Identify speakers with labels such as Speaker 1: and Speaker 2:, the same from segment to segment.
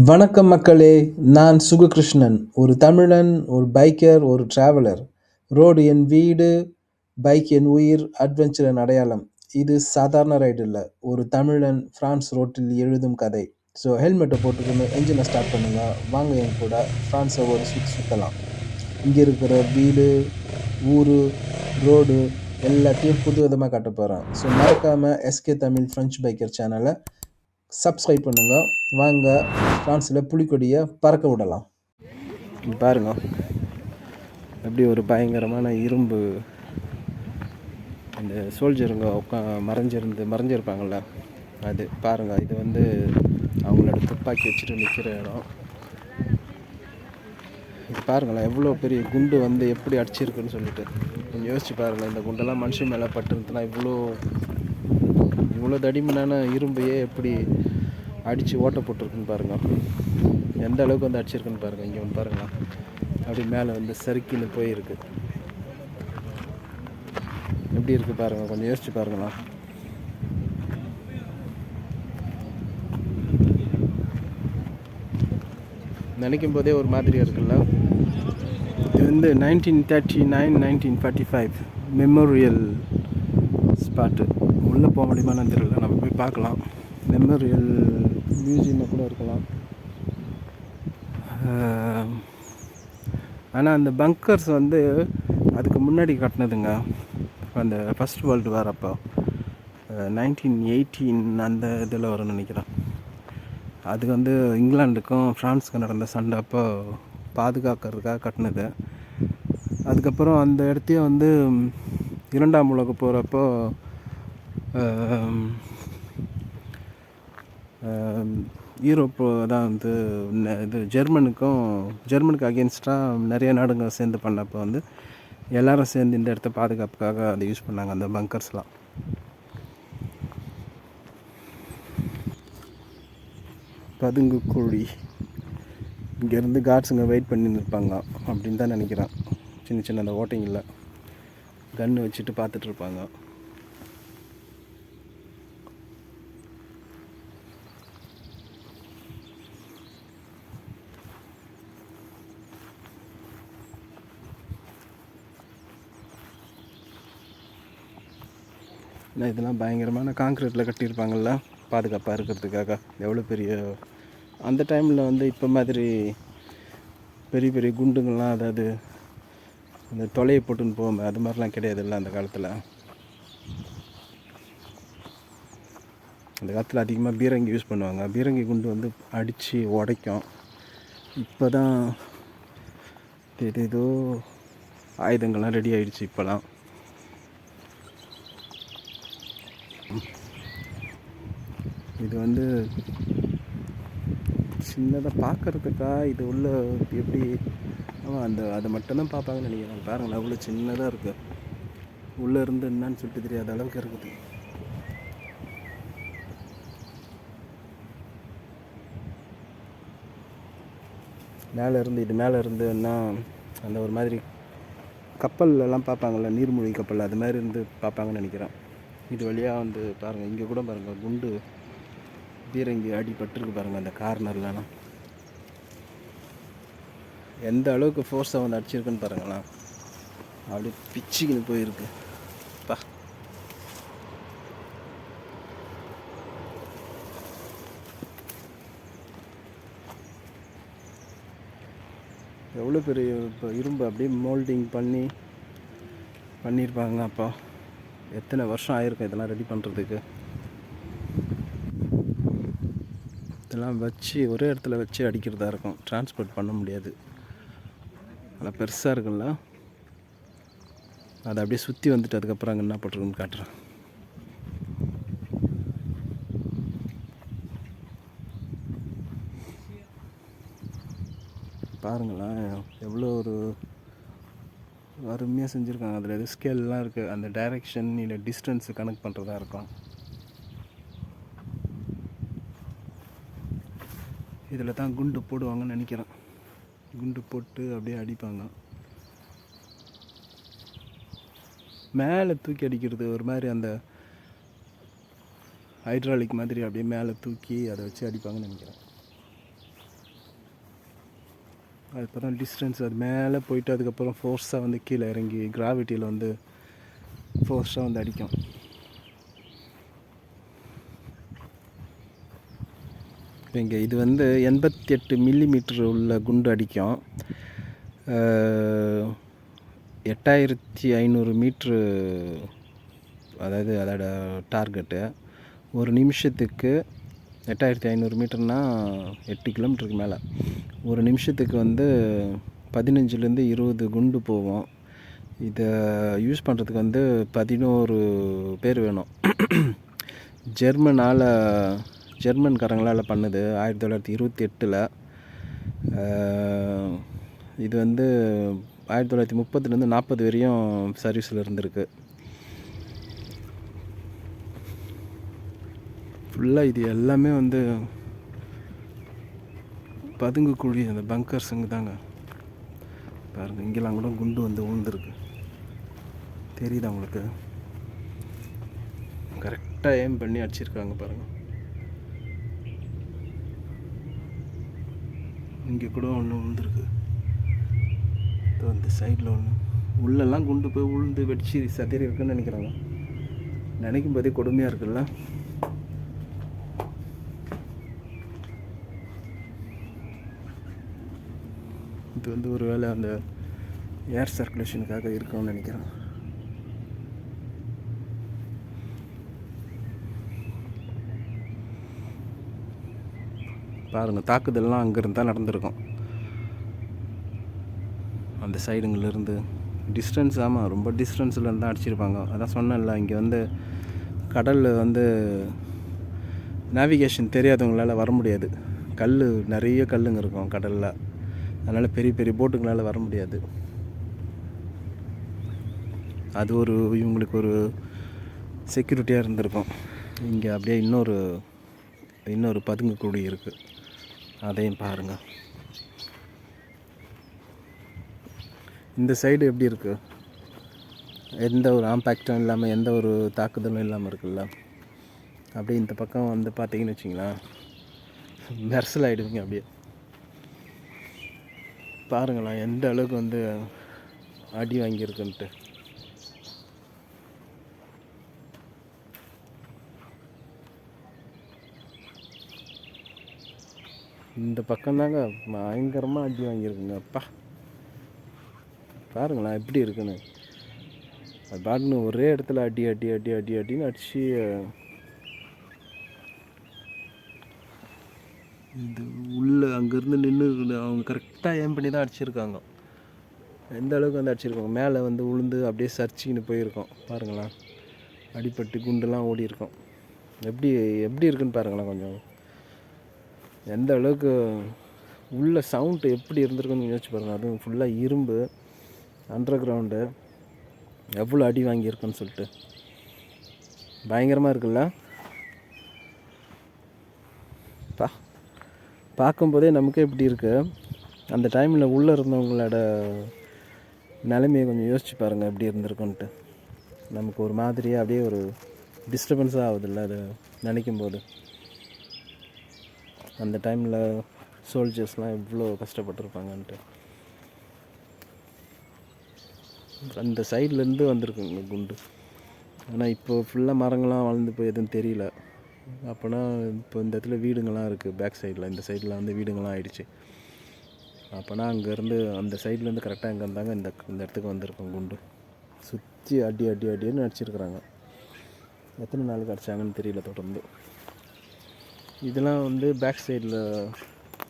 Speaker 1: வணக்கம் மக்களே! நான் சுககிருஷ்ணன். ஒரு தமிழன், ஒரு பைக்கர், ஒரு டிராவலர். ரோடு என் வீடு, பைக் என் உயிர், அட்வென்ச்சர் என் அடையாளம். இது சாதாரண ரைடு இல்ல. ஒரு தமிழன் பிரான்ஸ் ரோட்டில் எழுதும் கதை. ஸோ ஹெல்மெட்ட போட்டுக்கோங்க, என்ஜின ஸ்டார்ட் பண்ணுங்க. வாங்க என் கூட பிரான்ஸ ஒரு சுத்து சுத்தலாம். இங்க இருக்கிற வீடு, ஊரு, ரோடு எல்லாத்தையும் புதுவிதமா காட்டப் போறேன். ஸோ மறக்காம எஸ்கே தமிழ் பிரெஞ்ச் பைக்கர் சேனல சப்ஸ்கிரைப் பண்ணுங்க. வாங்க பிரான்ஸில் புலிக்கொடியை பறக்க விடலாம். பாருங்க, எப்படி ஒரு பயங்கரமான இரும்பு இந்த சோல்ஜருங்க மறைஞ்சிருப்பாங்கள்ல, அது பாருங்கள். இது வந்து அவங்களோட துப்பாக்கி வச்சுட்டு நிற்கிற இடம். இது பாருங்களேன், எவ்வளோ பெரிய குண்டு வந்து எப்படி அடிச்சிருக்குன்னு சொல்லிட்டு கொஞ்சம் யோசிச்சு பாருங்கள். இந்த குண்டெல்லாம் மனுஷன் மேலே பட்டுருந்துன்னா இவ்வளோ தடிமனான இரும்பையே எப்படி அடித்து ஓட்ட போட்டிருக்குன்னு பாருங்கள். எந்த அளவுக்கு வந்து அடிச்சிருக்குன்னு பாருங்கள். இங்கே வந்து பாருங்களா, அப்படி மேலே வந்து சறுக்கின்னு போயிருக்கு. எப்படி இருக்குது பாருங்கள், கொஞ்சம் யோசிச்சு பாருங்களா. நினைக்கும் போதே ஒரு மாதிரியாக இருக்குல்ல. இது வந்து 1939 1945 மெமோரியல் ஸ்பாட்டு. உள்ளே போக முடியுமான்னு தெரியல, நம்ம போய் பார்க்கலாம். மெமோரியல் மியூசியமாக கூட இருக்கலாம். ஆனால் அந்த பங்கர்ஸ் வந்து அதுக்கு முன்னாடி கட்டினதுங்க. அந்த ஃபஸ்ட் வேர்ல்டு வார் அப்போ 1918 அந்த இதில் வரும்னு நினைக்கிறேன். அது வந்து இங்கிலாண்டுக்கும் ஃப்ரான்ஸுக்கும் நடந்த சண்டை அப்போ பாதுகாக்கிறதுக்காக கட்டினது. அதுக்கப்புறம் அந்த இடத்தையும் வந்து இரண்டாம் உலக போகிறப்போ யூரோப்பு தான் வந்து இது ஜெர்மனுக்கு அகென்ஸ்டாக நிறைய நாடுங்க சேர்ந்து பண்ணப்போ வந்து எல்லோரும் சேர்ந்து இந்த இடத்த பாதுகாப்புக்காக அதை யூஸ் பண்ணாங்க, அந்த பங்கர்ஸ்லாம். பதுங்கு குழி. இங்கேருந்து கார்ட்ஸுங்க வெயிட் பண்ணின்னு இருப்பாங்க அப்படின்னு தான் நினைக்கிறேன். சின்ன சின்ன அந்த ஓட்டைங்களில் கன்று வச்சுட்டு பார்த்துட்ருப்பாங்க. இதெல்லாம் பயங்கரமான கான்க்ரீட்டில் கட்டியிருப்பாங்கள்ல, பாதுகாப்பாக இருக்கிறதுக்காக. எவ்வளோ பெரிய அந்த டைமில் வந்து இப்போ மாதிரி பெரிய பெரிய குண்டுங்கள்லாம், அதாவது அந்த தொலையை போட்டுன்னு போகும், அது மாதிரிலாம் கிடையாதுல்ல அந்த காலத்தில். அந்த காலத்தில் அதிகமாக பீரங்கி யூஸ் பண்ணுவாங்க. பீரங்கி குண்டு வந்து அடித்து உடைக்கும். இப்போ தான் ஏதோ ஆயுதங்கள்லாம் ரெடி ஆகிடுச்சு இப்போலாம். இது வந்து சின்னதாக பார்க்குறதுக்கா, இது உள்ள எப்படி அதை மட்டும்தான் பார்ப்பாங்கன்னு நினைக்கிறேன். பாருங்களேன், அவ்வளோ சின்னதாக இருக்குது. உள்ளே இருந்து என்னன்னு சொல்லிட்டு தெரியாத அளவுக்கு இருக்குது. மேலே இருந்துன்னா அந்த ஒரு மாதிரி கப்பல்லாம் பார்ப்பாங்கள்ல, நீர்மூழ்கி கப்பல், அது மாதிரி இருந்து பார்ப்பாங்கன்னு நினைக்கிறேன். இது வழியாக வந்து பாருங்கள், இங்கே கூட பாருங்கள் குண்டு பீரங்கி அடிபட்டுருக்கு பாருங்கள். அந்த கார்னர்லாம் எந்த அளவுக்கு ஃபோர்ஸாக வந்து அடிச்சிருக்குன்னு பாருங்களேன். அப்படியே பிச்சுக்கின்னு போயிருக்கு. எவ்வளோ பெரிய இப்போ இரும்பு அப்படியே மோல்டிங் பண்ணியிருப்பாங்க. அப்போ எத்தனை வருஷம் ஆயிருக்கும் இதெல்லாம் ரெடி பண்ணுறதுக்கு. இதெல்லாம் வச்சு ஒரே இடத்துல வச்சு அடிக்கிறதா இருக்கும், டிரான்ஸ்போர்ட் பண்ண முடியாது. நல்லா பெருசாக இருக்குல்ல. அதை அப்படியே சுற்றி வந்துட்டு அதுக்கப்புறம் அங்கே என்ன போட்டிருக்குன்னு காட்டுறேன். பாருங்களேன், எவ்வளோ ஒரு அருமையாக செஞ்சுருக்காங்க. அதில் எது ஸ்கேல்லாம் இருக்குது, அந்த டைரெக்ஷன் இல்லை டிஸ்டன்ஸு கனெக்ட் பண்ணுறதா இருக்கும். இதில் தான் குண்டு போடுவாங்கன்னு நினைக்கிறேன். குண்டு போட்டு அப்படியே அடிப்பாங்க. மேலே தூக்கி அடிக்கிறது ஒரு மாதிரி, அந்த ஹைட்ராலிக் மாதிரி அப்படியே மேலே தூக்கி அதை வச்சு அடிப்பாங்கன்னு நினைக்கிறேன். அது இப்போ தான் டிஸ்டன்ஸ் அது மேலே போயிட்டு அதுக்கப்புறம் ஃபோர்ஸாக வந்து கீழே இறங்கி கிராவிட்டியில் வந்து ஃபோர்ஸாக வந்து அடிக்கும். இங்கே இது வந்து 88 மில்லிமீட்ரு உள்ள குண்டு அடிக்கும். 8500 மீட்ரு, அதாவது அதோட டார்கெட்டு. ஒரு நிமிஷத்துக்கு 8500 மீட்டர்னால் 8 கிலோமீட்டருக்கு மேலே. ஒரு நிமிஷத்துக்கு வந்து 15லேருந்து 20 குண்டு போவோம். இதை யூஸ் பண்ணுறதுக்கு வந்து 11 பேர் வேணும். ஜெர்மன்காரங்களால் பண்ணுது 1928. இது வந்து 1930லேருந்து 40 வரையும் சர்வீஸில் இருந்திருக்கு. ஃபுல்லாக இது எல்லாமே வந்து பதுங்குக்குழி, அந்த பங்கர்ஸுங்க தாங்க. பாருங்கள், இங்கெல்லாம் கூட குண்டு வந்து விழுந்துருக்கு. தெரியுதா உங்களுக்கு? கரெக்டாக எய்ம் பண்ணி அடிச்சிருக்காங்க பாருங்கள். இங்கே கூட ஒன்று விழுந்துருக்கு. இந்த சைடில் ஒன்று உள்ளெல்லாம் குண்டு போய் உளுந்து வெடிச்சு சதிரி இருக்குன்னு நினைக்கிறாங்க. நினைக்கும் போதே கொடுமையாக இருக்குல்ல. இது வந்து ஒரு வேளை அந்த ஏர் சர்க்குலேஷனுக்காக இருக்கும்னு நினைக்கிறேன். பாருங்கள், தாக்குதல்லாம் அங்கேருந்து தான் நடந்திருக்கும். அந்த சைடுங்கள்லேருந்து டிஸ்டன்ஸ். ஆமாம், ரொம்ப டிஸ்டன்ஸில் இருந்தால் அடிச்சிருப்பாங்க. அதான் சொன்னேன்ல, இங்கே வந்து கடலில் வந்து நேவிகேஷன் தெரியாதவங்களால் வர முடியாது. நிறைய கல்லுங்க இருக்கும் கடலில். அதனால் பெரிய பெரிய போட்டுங்களால் வர முடியாது. அது இவங்களுக்கு ஒரு செக்யூரிட்டியாக இருந்திருக்கும். இங்கே அப்படியே இன்னொரு பதுங்குக்குழி இருக்குது. அதையும் பாருங்கள். இந்த சைடு எப்படி இருக்குது? எந்த ஒரு ஆம்பேக்டும் இல்லாமல், எந்த ஒரு தாக்குதலும் இல்லாமல் இருக்குல்ல. அப்படியே இந்த பக்கம் வந்து பார்த்தீங்கன்னு வச்சிங்களேன், மெர்சல் ஆகிடுவீங்க. அப்படியே பாருங்களேன் எந்த அளவுக்கு வந்து அடி வாங்கியிருக்குன்ட்டு. இந்த பக்கம்தாங்க பயங்கரமாக அடி வாங்கியிருக்குங்க. அப்பா பாருங்களேன் எப்படி இருக்குன்னு. அது பாட்டுன்னு ஒரே இடத்துல அடின்னு அடிச்சு இது உள்ளே அங்கேருந்து நின்று அவங்க கரெக்டாக ஏம் பண்ணி தான் அடிச்சிருக்காங்க. எந்த அளவுக்கு வந்து அடிச்சிருக்காங்க. மேலே வந்து உளுந்து அப்படியே சரிச்சிக்கின்னு போயிருக்கோம். பாருங்களேன், அடிப்பட்டு குண்டெல்லாம் ஓடி இருக்கும். எப்படி இருக்குன்னு பாருங்களேன் கொஞ்சம். எந்த அளவுக்கு உள்ள சவுண்டு எப்படி இருந்திருக்குன்னு யோசிச்சு பாருங்கள். அதுவும் ஃபுல்லாக இரும்பு, அண்டர் கிரவுண்டு, எவ்வளோ அடி வாங்கியிருக்குன்னு சொல்லிட்டு பயங்கரமாக இருக்குல்ல. பார்க்கும்போதே நமக்கே இப்படி இருக்குது. அந்த டைமில் உள்ளே இருந்தவங்களோட நிலைமையை கொஞ்சம் யோசிச்சு பாருங்கள் எப்படி இருந்திருக்குன்ட்டு. நமக்கு ஒரு மாதிரியாக அப்படியே ஒரு டிஸ்டர்பன்ஸாக ஆகுதில்ல அதை நினைக்கும் போது. அந்த டைமில் சோல்ஜர்ஸ்லாம் எவ்வளோ கஷ்டப்பட்டுருப்பாங்கன்ட்டு. அந்த சைட்லேருந்து வந்திருக்குங்க குண்டு. ஆனால் இப்போது ஃபுல்லாக மரங்கள்லாம் வளர்ந்து போய் எதுவும் தெரியல. அப்போனா இப்போ இந்த இடத்துல வீடுங்கள்லாம் இருக்குது. பேக் சைடில் இந்த சைடில் வந்து வீடுங்கள்லாம் ஆகிடுச்சு. அப்போனா அங்கேருந்து அந்த சைட்லேருந்து கரெக்டாக எங்கே இருந்தாங்க இந்த இடத்துக்கு வந்திருக்கோம் குண்டு. சுற்றி அடின்னு அடிச்சிருக்கிறாங்க. எத்தனை நாளுக்கு அடித்தாங்கன்னு தெரியல தொடர்ந்து. இதெல்லாம் வந்து பேக் சைடில்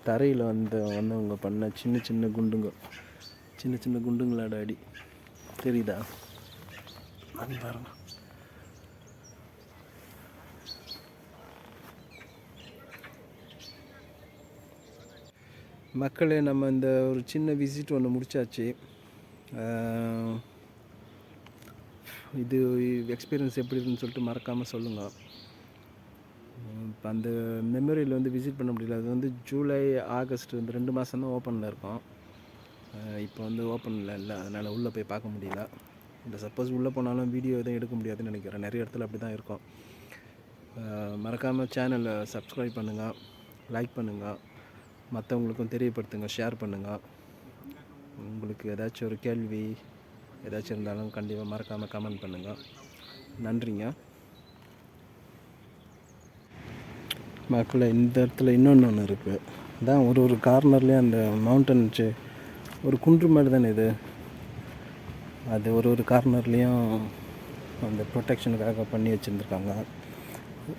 Speaker 1: தரையில் வந்தவங்க பண்ண சின்ன குண்டுங்களோட அடி. தெரியுதா? அது பாருங்க. மக்களே, நம்ம இந்த ஒரு சின்ன விசிட் ஒன்று முடிச்சாச்சு. இது எக்ஸ்பீரியன்ஸ் எப்படி இருக்குன்னு சொல்லிட்டு மறக்காமல் சொல்லுங்கள். இப்போ அந்த மெமரியில் வந்து விசிட் பண்ண முடியல. அது வந்து ஜூலை ஆகஸ்ட் இந்த 2 மாதம் தான் ஓப்பனில் இருக்கும். இப்போ வந்து ஓப்பனில் இல்லை, அதனால் உள்ளே போய் பார்க்க முடியல. இந்த சப்போஸ் உள்ளே போனாலும் வீடியோ எதுவும் எடுக்க முடியாதுன்னு நினைக்கிறேன். நிறைய இடத்துல அப்படி தான் இருக்கும். மறக்காமல் சேனலை சப்ஸ்கிரைப் பண்ணுங்கள், லைக் பண்ணுங்கள், மற்றவங்களுக்கும் தெரியப்படுத்துங்க, ஷேர் பண்ணுங்கள். உங்களுக்கு ஏதாச்சும் ஒரு கேள்வி ஏதாச்சும் இருந்தாலும் கண்டிப்பாக மறக்காமல் கமெண்ட் பண்ணுங்கள். நன்றிங்க மக்களே. இந்த இடத்துல இன்னொன்று இருக்குது. அதான் ஒரு கார்னர்லேயும் அந்த மவுண்டன் ஒரு குன்று மாதிரி தானே இது. அது ஒரு கார்னர்லேயும் அந்த ப்ரொடெக்ஷனுக்காக பண்ணி வச்சுருந்துருக்காங்க.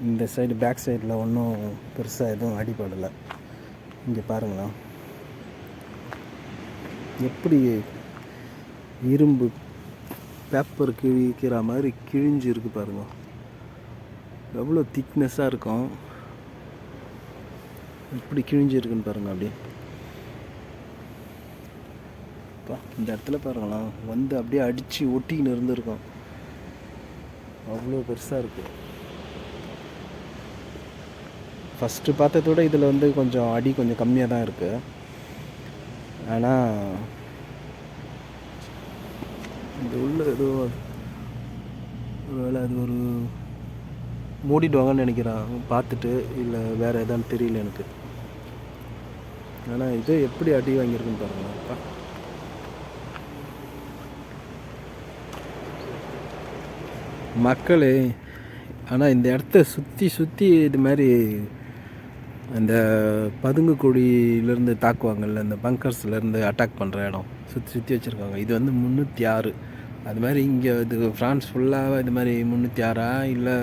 Speaker 1: இந்த சைடு பேக் சைடில் ஒன்றும் பெருசாக எதுவும் அடிபடலை. இங்கே பாருங்களா எப்படி இரும்பு பேப்பர் கிழிக்கிற மாதிரி கிழிஞ்சு இருக்குது பாருங்க. எவ்வளோ திக்னஸ்ஸாக இருக்கும், எப்படி கிழிஞ்சிருக்குன்னு பாருங்கள். அப்படியே இந்த இடத்துல பாருங்களா வந்து அப்படியே அடித்து ஒட்டின்னு இருந்திருக்கோம். அவ்வளோ பெருசாக இருக்குது. ஃபஸ்ட்டு பார்த்ததோட இதில் வந்து கொஞ்சம் அடி கொஞ்சம் கம்மியாக தான் இருக்குது. ஆனால் இந்த உள்ள ஏதோ ஒருவேளை அது ஒரு மூடிடுவாங்கன்னு நினைக்கிறான் பார்த்துட்டு, இல்லை வேறு எதான்னு தெரியல எனக்கு. ஆனால் இது எப்படி அடி வாங்கியிருக்குன்னு பாருங்கப்பா. மக்களே, ஆனால் இந்த இடத்த சுற்றி இது மாதிரி அந்த பதுங்கு குழியிலேருந்து தாக்குவாங்கள்ல, இந்த பங்கர்ஸ்லேருந்து அட்டாக் பண்ணுற இடம் சுற்றி வச்சுருக்காங்க. இது வந்து 306. அது மாதிரி இங்கே இது ஃப்ரான்ஸ் ஃபுல்லாக இது மாதிரி 306 இல்லை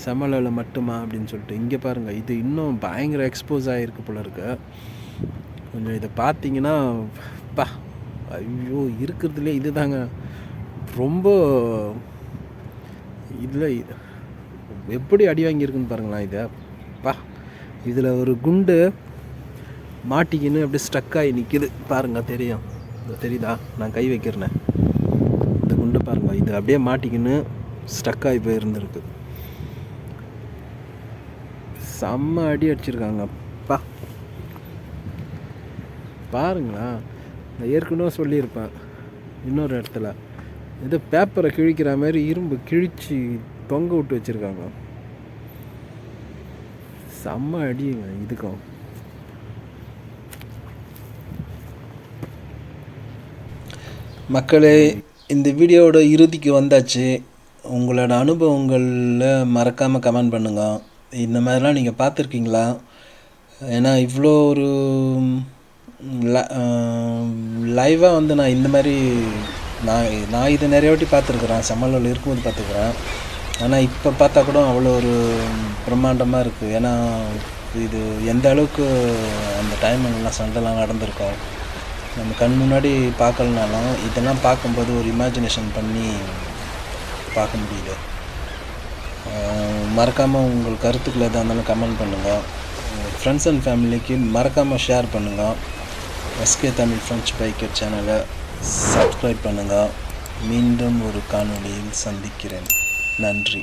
Speaker 1: செமலில் மட்டுமா அப்படின்னு சொல்லிட்டு. இங்கே பாருங்கள், இது இன்னும் பயங்கர எக்ஸ்போஸ் ஆகிருக்கு போல இருக்கு. கொஞ்சம் இதை பார்த்தீங்கன்னா ஐயோ, இருக்கிறதுலே இது தாங்க ரொம்ப இதில் எப்படி அடி வாங்கியிருக்குன்னு பாருங்களா. இதில் ஒரு குண்டு மாட்டிக்கின்னு அப்படியே ஸ்டக்காகி நிற்கிது பாருங்கள். தெரியுதா? நான் கை வைக்கிறேன். இந்த குண்டு பாருங்கள், இது அப்படியே மாட்டிக்கின்னு ஸ்டக்காகி போயிருந்துருக்கு. செம்ம அடி அடிச்சிருக்காங்க. பாருங்களா, நான் ஏற்கனவே சொல்லியிருப்பேன் இன்னொரு இடத்துல ஏதோ பேப்பரை கிழிக்கிற மாதிரி இரும்பு கிழிச்சு தொங்க விட்டு வச்சுருக்காங்க. செம்ம அடிங்க இதுக்கும். மக்களே, இந்த வீடியோவோட இறுதிக்கு வந்தாச்சு. உங்களோட அனுபவங்களில் மறக்காமல் கமெண்ட் பண்ணுங்க. இந்த மாதிரிலாம் நீங்கள் பார்த்துருக்கீங்களா? ஏன்னா இவ்வளோ ஒரு லைவாக வந்து நான் இந்த மாதிரி நான் இது நிறைய வாட்டி பார்த்துருக்குறேன். செம்மலில் இருக்கும்போது பார்த்துருக்குறேன். ஆனால் இப்போ பார்த்தா கூட அவ்வளோ ஒரு பிரம்மாண்டமாக இருக்குது. ஏன்னா இது எந்த அளவுக்கு அந்த டைம்லாம் சண்டைலாம் நடந்திருக்கோம் நம்ம கண் முன்னாடி பார்க்கலனாலும் இதெல்லாம் பார்க்கும்போது ஒரு இமேஜினேஷன் பண்ணி பார்க்க முடியுது. மறக்காமல் உங்கள் கருத்துக்களை எதாக இருந்தாலும் கமெண்ட் பண்ணுங்கள். ஃப்ரெண்ட்ஸ் அண்ட் ஃபேமிலிக்கு மறக்காமல் ஷேர் பண்ணுங்கள். எஸ்கே தமிழ் ஃப்ரெஞ்ச் பைக்கர் சேனலை சப்ஸ்கிரைப் பண்ணுங்கள். மீண்டும் ஒரு காணொளியில் சந்திக்கிறேன். நன்றி.